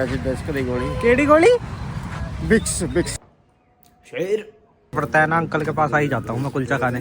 केड़ी गोली? बिक्स बिक्स। शेर पड़ता है ना, अंकल के पास आ ही जाता हूँ मैं कुलचा खाने।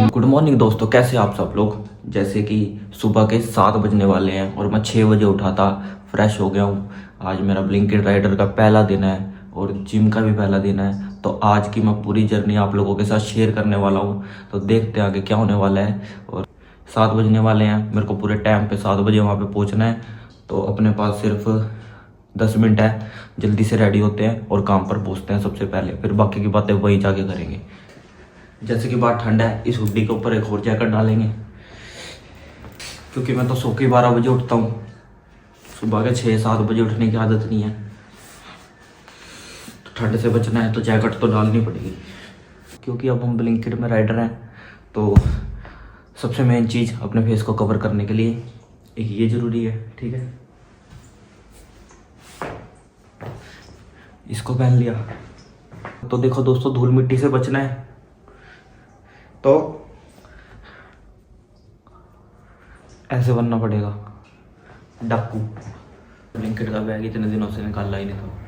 गुड मॉर्निंग दोस्तों, कैसे आप सब लोग। जैसे कि सुबह के 7 बजने वाले हैं और मैं 6 बजे उठा था, फ्रेश हो गया हूँ। आज मेरा ब्लिंकिट राइडर का पहला दिन है और जिम का भी पहला दिन है। तो आज की मैं पूरी जर्नी आप लोगों के साथ शेयर करने वाला हूँ। तो देखते हैं आगे क्या होने वाला है। और 7 बजने वाले हैं, मेरे को पूरे टाइम पे 7 बजे वहाँ पे पहुँचना है। तो अपने पास सिर्फ 10 मिनट है, जल्दी से रेडी होते हैं और काम पर पहुँचते हैं सबसे पहले, फिर बाकी की बातें वहीं जाके करेंगे। जैसे कि बात ठंड है, इस हुड्डी के ऊपर एक और जैकेट डालेंगे, क्योंकि मैं तो सो के 12 बजे उठता हूँ। सुबह के 6-7 बजे उठने की आदत नहीं है। तो ठंड से बचना है तो जैकेट तो डालनी पड़ेगी, क्योंकि अब हम ब्लिंकिट में राइडर हैं। तो सबसे मेन चीज़ अपने फेस को कवर करने के लिए एक ये ज़रूरी है, ठीक है। इसको पहन लिया। तो देखो दोस्तों, धूल मिट्टी से बचना है तो ऐसे बनना पड़ेगा डाकू। ब्लिंकिट का बैग इतने दिनों से निकाला ही नहीं था।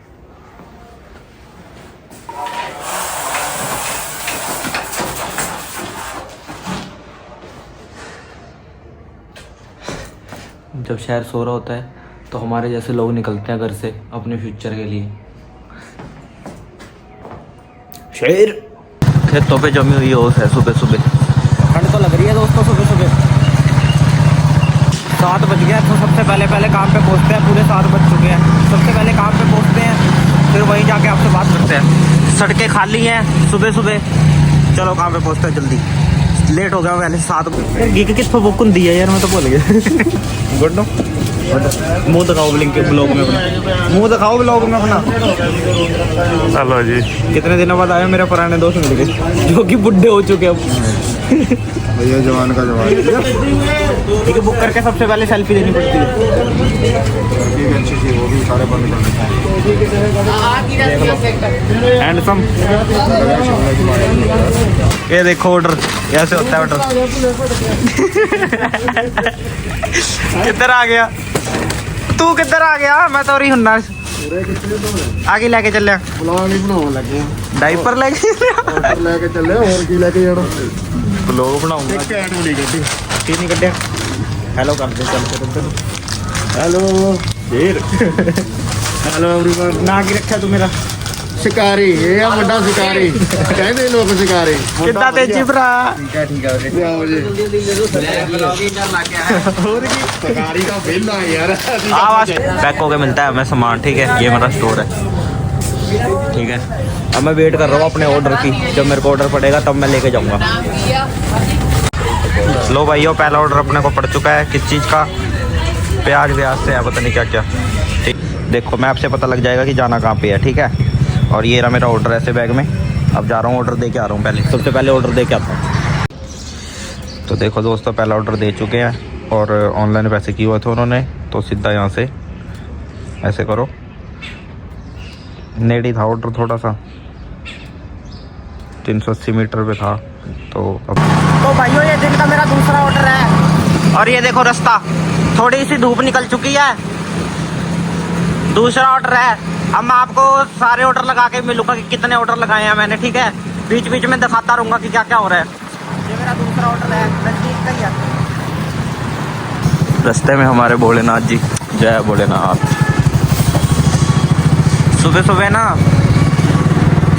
जब शहर सो रहा होता है तो हमारे जैसे लोग निकलते हैं घर से अपने फ्यूचर के लिए। शेर खेतों पे जमी हुई ओस है सुबह सुबह। ठंड तो लग रही है दोस्तों सुबह सुबह। 7 बज गया तो सबसे पहले काम पे पहुंचते हैं। पूरे 7 बज चुके हैं, सबसे पहले काम पे पहुंचते हैं, फिर वहीं जाके आपसे बात करते हैं। सड़कें खाली हैं सुबह सुबह, चलो काम पे पहुंचते हैं जल्दी। लेट हो गया पहले 7 बजे। गिग किस बुक दी है यार, मैं तो भूल गया। गुड मुंह दिखाओ ब्लिंकिट ब्लॉग में अपना, मुंह दिखाओ ब्लॉग में अपना। हेलो जी। कितने दिनों बाद आए मेरे पुराने दोस्त मिल गए जो कि बुढ़े हो चुके अब। भैया जवान का जवान। ठीक है, बुक करके सबसे पहले सेल्फी देनी पड़ती है। वो भी सारे बंद हैंडसम। ये देखो ऑर्डर कैसे होता है। ऑर्डर किधर आ गया तू, किधर आ गया? मैं तो रही हूँ ना, आगे लेके चले डाइपर लेके चले और की लेके जाना। ब्लॉग बनाऊंगा। की नहीं कटिया। हेलो कर दे चल के। हेलो शेर। Hello everyone. ना की रखा तू मेरा? शिकारी। ये बड़ा शिकारी कहते लोग शिकारी। कितना तेजी भरा। ठीक है शिकारी का बिल है यार। पैक होके मिलता है हमें सामान, ठीक है। ये मेरा स्टोर है, ठीक है। अब मैं वेट कर रहा हूँ अपने ऑर्डर की। जब मेरे को ऑर्डर पड़ेगा तब मैं लेके जाऊँगा। लो भाइयों, पहला ऑर्डर अपने को पड़ चुका है। किस चीज़ का? प्याज व्याज से है, पता नहीं क्या क्या। ठीक, देखो मैप से पता लग जाएगा कि जाना कहाँ पे है, ठीक है। और ये रहा मेरा ऑर्डर ऐसे बैग में। अब जा रहा हूँ ऑर्डर दे के आ रहा हूँ। पहले सबसे पहले ऑर्डर दे के आता हूँ। तो देखो दोस्तों, पहला ऑर्डर दे चुके हैं और ऑनलाइन पैसे किए हुए थे उन्होंने। तो सीधा यहाँ से ऐसे करो। नेड़ी था ऑर्डर, थोड़ा सा 380 मीटर पे था। तो भाइयों, ये दिन का मेरा दूसरा ऑर्डर है। और ये देखो रास्ता, थोड़ी सी धूप निकल चुकी है। दूसरा ऑर्डर है। अब मैं आपको सारे ऑर्डर लगा के मिलूंगा कि कितने ऑर्डर लगाए हैं मैंने, ठीक है। बीच बीच में दिखाता रहूंगा कि क्या क्या हो रहा है। ये मेरा दूसरा ऑर्डर है, नजदीक का ही है। रास्ते में हमारे भोलेनाथ जी, जय भोलेनाथ। सुबह सुबह ना,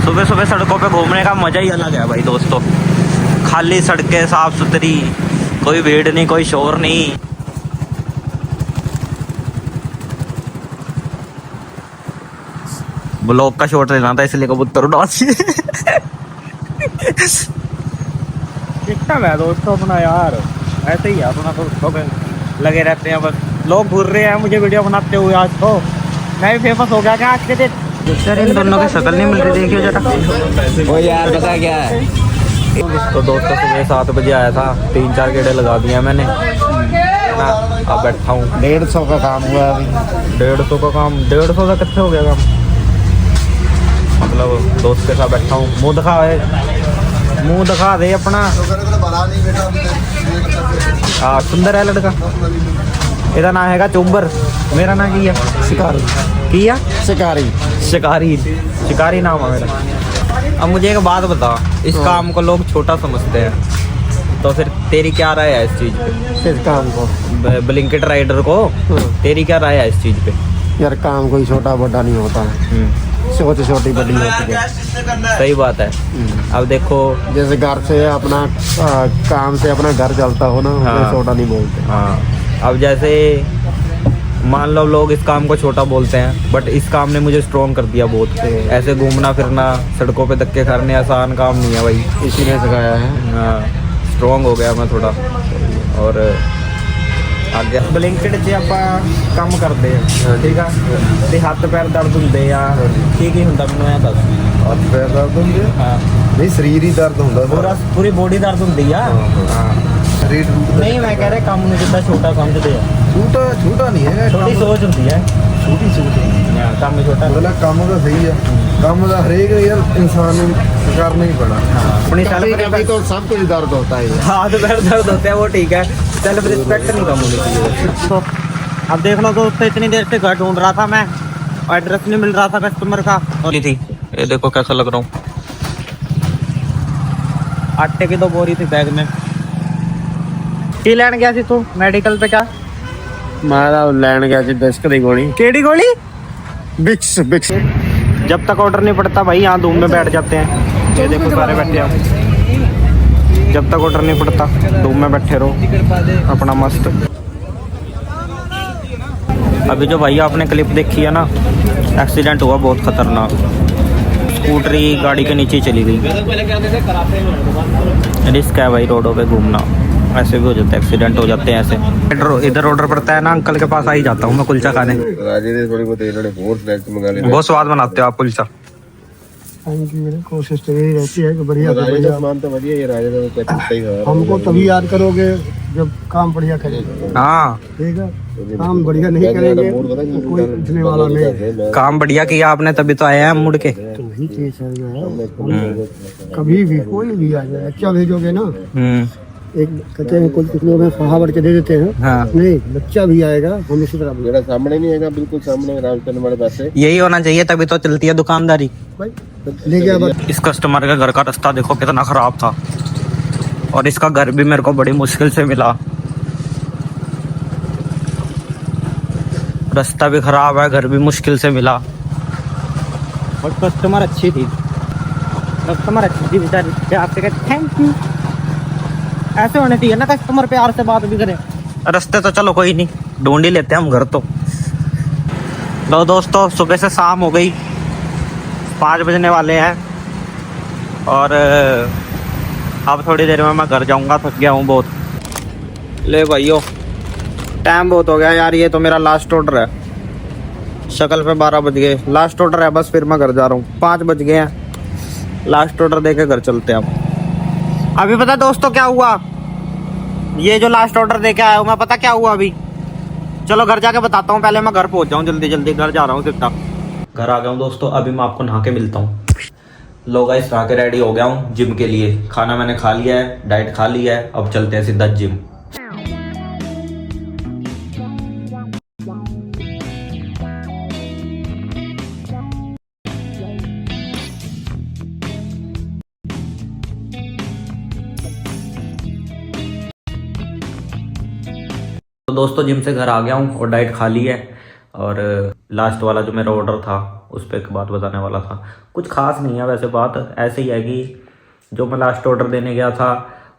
सुबह सुबह सड़कों पे घूमने का मजा ही अलग है भाई दोस्तों। खाली सड़कें, साफ सुथरी, कोई भीड़ नहीं, कोई शोर नहीं। ब्लॉग का शॉट लेना था इसलिए कबूतर उड़ा कितना है दोस्तों अपना यार। ऐसे ही है अपना, तो लगे रहते हैं बस। लोग घूर रहे हैं मुझे वीडियो बनाते हुए। आज तो मैं भी फेमस हो गया क्या आज के दिन। सर इन दोनों की शक्ल नहीं मिल रही, देखिए जरा। ओ यार पता क्या है। तो दोस्तों सुबह 7 बजे आया था, 3-4 गेड़े लगा दिया मैंने। अब बैठा हूँ। 150 का काम हुआ अभी। 150 का काम? 150 का कितने हो गया काम? मतलब दोस्त के साथ बैठा हूँ। मुँह दिखा है, मुँह दिखा दे अपना। हाँ सुंदर है लड़का। ਇਹਦਾ ਨਾਮ ਹੈਗਾ ਚੋਬਰ। मेरा नाम की है शिकारी की है शिकारी शिकारी। शिकारी नाम है मेरा। अब मुझे एक बात बता, इस काम को लोग छोटा समझते हैं, तो फिर तेरी क्या राय है इस चीज़ पे? किस काम को? ब्लिंकिट राइडर को तेरी क्या राय है इस चीज़ पे? यार काम कोई छोटा बड़ा नहीं होता है, सोच छोटी बड़ी होती है। सही बात है। अब देखो जैसे घर से अपना काम से अपना घर चलता हो ना, हाँ। वो छोटा नहीं बोलते। हाँ, अब जैसे मान लो लोग इस काम को छोटा बोलते हैं, बट इस काम ने मुझे स्ट्रॉन्ग कर दिया बहुत। ऐसे घूमना फिरना, सड़कों पे धक्के खाने आसान काम नहीं है भाई। इसी ने सिखाया है। हाँ, स्ट्रॉन्ग हो गया मैं थोड़ा। और ਅੱਗੇ ਬਲਿੰਕਟ 'ਚ ਆਪਾਂ ਕੰਮ ਕਰਦੇ ਆ, ਠੀਕ ਆ, ਤੇ ਹੱਥ ਪੈਰ ਦਰਦ ਹੁੰਦੇ ਆ, ਕੀ ਕੀ ਹੁੰਦਾ ਮੈਨੂੰ ਐਂ ਦੱਸ। ਹੱਥ ਪੈਰ ਦਰਦ ਹੁੰਦੇ? ਹਾਂ, ਨਹੀਂ ਸਰੀਰ ਹੀ ਦਰਦ ਹੁੰਦਾ ਪੂਰੀ ਬੋਡੀ ਦਰਦ ਹੁੰਦੀ ਆ। ਹਾਂ, ਸਰੀਰ ਨਹੀਂ ਮੈਂ ਕਹਿ ਰਿਹਾ ਕੰਮ ਨੂੰ ਜਿੱਦਾਂ ਛੋਟਾ ਸਮਝਦੇ ਆ। ਛੋਟਾ ਨਹੀਂ ਹੈਗਾ, ਛੋਟੀ ਸੋਚ ਹੁੰਦੀ ਹੈ, ਛੋਟੀ ਸੋਚ ਹੈ। ਹਾਂ, ਕੰਮ ਛੋਟਾ ਮਤਲਬ ਕੰਮ ਤਾਂ ਸਹੀ ਆ, ਕੰਮ ਦਾ ਹਰੇਕ ਯਾਰ ਇਨਸਾਨ ਨੂੰ करना ही पड़ा। अपनी कभी तो सब कुछ दर्द होता है। हाथ पैर दर्द होते हैं, वो ठीक है, सेल्फ रिस्पेक्ट नहीं कम होनी चाहिए। तो अब देख लो दोस्तों, इतनी देर से घर ढूंढ रहा था मैं, एड्रेस नहीं मिल रहा था कस्टमर का। और थी ये देखो कैसा लग रहा हूँ। आटे की तो बोरी थी बैग में। की लैन गया थी तू मेडिकल पे? क्या मैं लैन गया थी डिस्क दी गोली। केड़ी गोली? बिक्स बिक्स। जब तक ऑर्डर नहीं पड़ता भाई यहाँ धूम में बैठ जाते हैं। ये देखो सारे बैठे हैं, जब तक ऑर्डर नहीं पड़ता धूम में बैठे रहो अपना मस्त। अभी जो भैया आपने क्लिप देखी है ना, एक्सीडेंट हुआ बहुत खतरनाक। स्कूटरी गाड़ी के नीचे चली गई। रिस्क है भाई रोडों पे घूमना, ऐसे भी हो जाता है, एक्सीडेंट हो जाते हैं ऐसे। इधर ऑर्डर पड़ता है ना, अंकल के पास आ ही जाता हूँ मैं कुलचा खाने। बहुत स्वाद बनाते हो आप कुलचा। कोशिश तो यही रहती है कि बढ़िया हमको तभी याद करोगे जब काम बढ़िया करेंगे। हाँ, ठीक है, काम बढ़िया नहीं करेंगे तो कोई पूछने वाला नहीं है। काम बढ़िया किया आपने तभी तो आए हैं हम मुड़ के। तो वही चीज है, कभी भी कोई भी आ जाए, अच्छा भेजोगे ना। एक कहते हैं कुछ लोग फहावर के दे देते हैं। हाँ। नहीं, बच्चा भी आएगा हम इसी तरह। मेरा सामने नहीं आएगा, बिल्कुल सामने रामचंद्र हमारे पास है। यही होना चाहिए, तभी तो चलती है दुकानदारी। ले गया बस। इस कस्टमर के घर का रास्ता देखो कितना खराब था, और इसका घर भी मेरे को बड़ी मुश्किल से मिला। रास्ता भी खराब है, घर भी मुश्किल से मिला, और कस्टमर अच्छी थी। कस्टमर अच्छी थी बेचारी, आपसे कहते थैंक यू। ऐसे होने चाहिए ना, कस्टमर प्यार से बात भी करे। रास्ते तो चलो कोई नहीं, ढूंढ ही लेते हैं हम घर। तो लो दोस्तों, सुबह से शाम हो गई, 5 बजने वाले हैं, और अब थोड़ी देर में मैं घर जाऊंगा, थक गया हूँ बहुत। ले भाइयों, टाइम बहुत हो गया यार, ये तो मेरा लास्ट ऑर्डर है। शक्ल पे 12 बज गए, लास्ट ऑर्डर है बस, फिर मैं घर जा रहा हूँ। 5 बज गए हैं, लास्ट ऑर्डर दे के घर चलते हैं अब। अभी पता दोस्तों क्या हुआ, ये जो लास्ट ऑर्डर दे के आया हूँ मैं, पता क्या हुआ अभी? चलो घर जाके बताता हूँ, पहले मैं घर पहुँच जाऊँ, जल्दी जल्दी घर जा रहा हूँ सीधा। घर आ गया हूँ दोस्तों, अभी मैं आपको नहा के मिलता हूँ। लोग गाइस, नहा के रेडी हो गया हूँ जिम के लिए। खाना मैंने खा लिया है, डाइट खा लिया है, अब चलते हैं सीधा जिम। तो दोस्तों जिम से घर आ गया हूँ और डाइट खा ली है। और लास्ट वाला जो मेरा ऑर्डर था उस पर एक बात बताने वाला था। कुछ खास नहीं है वैसे, बात ऐसे ही है कि जो मैं लास्ट ऑर्डर देने गया था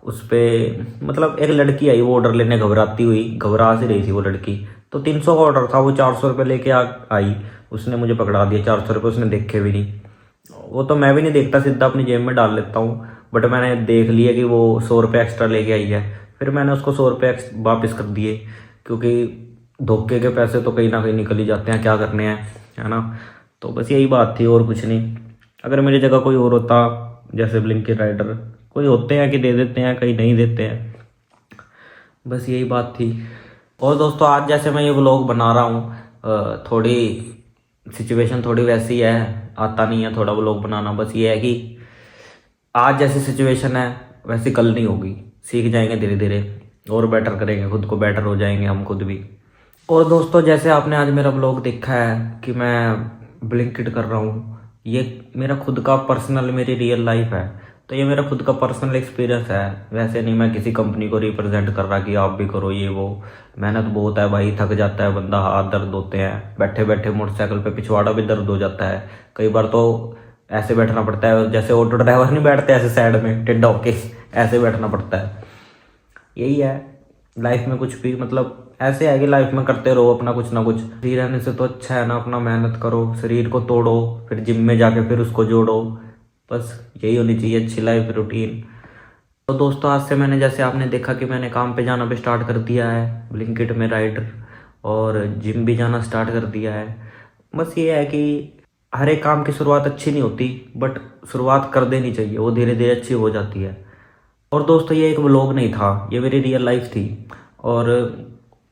उस पर मतलब एक लड़की आई, वो ऑर्डर लेने घबरा सी रही थी वो लड़की। तो 300 का ऑर्डर था, वो 400 रुपये लेके आई। उसने मुझे पकड़ा दिया, 400 रुपये उसने देखे भी नहीं। वो तो मैं भी नहीं देखता, सीधा अपनी जेब में डाल लेता हूँ, बट मैंने देख लिया कि वो 100 रुपये एक्स्ट्रा लेके आई है। फिर मैंने उसको 100 रुपये वापस कर दिए, क्योंकि धोखे के पैसे तो कहीं ना कहीं निकल ही जाते हैं, क्या करने हैं, है ना। तो बस यही बात थी और कुछ नहीं। अगर मेरी जगह कोई और होता, जैसे ब्लिंकिट राइडर कोई होते हैं कि दे देते हैं, कहीं नहीं देते हैं, बस यही बात थी। और दोस्तों आज जैसे मैं ये व्लॉग बना रहा हूँ, थोड़ी सिचुएशन थोड़ी वैसी है, आता नहीं है थोड़ा व्लॉग बनाना। बस ये है कि आज जैसी सिचुएशन है वैसी कल नहीं होगी, सीख जाएंगे धीरे धीरे और बेटर करेंगे, खुद को बेटर हो जाएंगे हम खुद भी। और दोस्तों जैसे आपने आज मेरा ब्लॉग देखा है कि मैं ब्लिंकिट कर रहा हूँ, ये मेरा खुद का पर्सनल, मेरी रियल लाइफ है। तो ये मेरा खुद का पर्सनल एक्सपीरियंस है। वैसे नहीं मैं किसी कंपनी को रिप्रेजेंट कर रहा कि आप भी करो ये वो। मेहनत बहुत है भाई, थक जाता है बंदा, हाथ दर्द होते हैं, बैठे बैठे मोटरसाइकिल पे पिछवाड़ा भी दर्द हो जाता है। कई बार तो ऐसे बैठना पड़ता है, जैसे ऑटो ड्राइवर नहीं बैठते ऐसे साइड में टेढ़ा होके, ऐसे बैठना पड़ता है। यही है लाइफ में, कुछ भी मतलब ऐसे है कि लाइफ में करते रहो अपना कुछ ना कुछ। फ्री रहने से तो अच्छा है ना, अपना मेहनत करो, शरीर को तोड़ो, फिर जिम में जाके फिर उसको जोड़ो। बस यही होनी चाहिए अच्छी लाइफ रूटीन। तो दोस्तों आज से मैंने, जैसे आपने देखा कि मैंने काम पे जाना भी स्टार्ट कर दिया है ब्लिंकिट में राइडर, और जिम भी जाना स्टार्ट कर दिया है। बस ये है कि हर एक काम की शुरुआत अच्छी नहीं होती, बट शुरुआत कर देनी चाहिए, वो धीरे धीरे अच्छी हो जाती है। और दोस्तों ये एक व्लॉग नहीं था, ये मेरी रियल लाइफ थी। और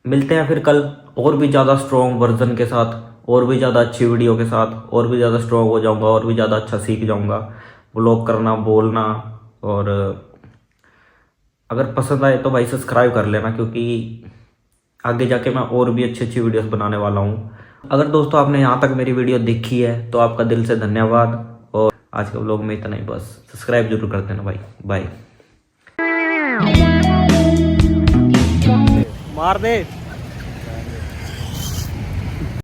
मिलते हैं फिर कल और भी ज़्यादा स्ट्रॉन्ग वर्जन के साथ, और भी ज़्यादा अच्छी वीडियो के साथ, और भी ज़्यादा स्ट्रॉन्ग हो जाऊंगा, और भी ज़्यादा अच्छा सीख जाऊंगा व्लॉग करना, बोलना। और अगर पसंद आए तो भाई सब्सक्राइब कर लेना, क्योंकि आगे जाके मैं और भी अच्छी अच्छी वीडियोस बनाने वाला हूँ। अगर दोस्तों आपने यहाँ तक मेरी वीडियो देखी है तो आपका दिल से धन्यवाद। और आज के व्लॉग में इतना ही, बस सब्सक्राइब जरूर कर देना भाई। बाय। मार दे।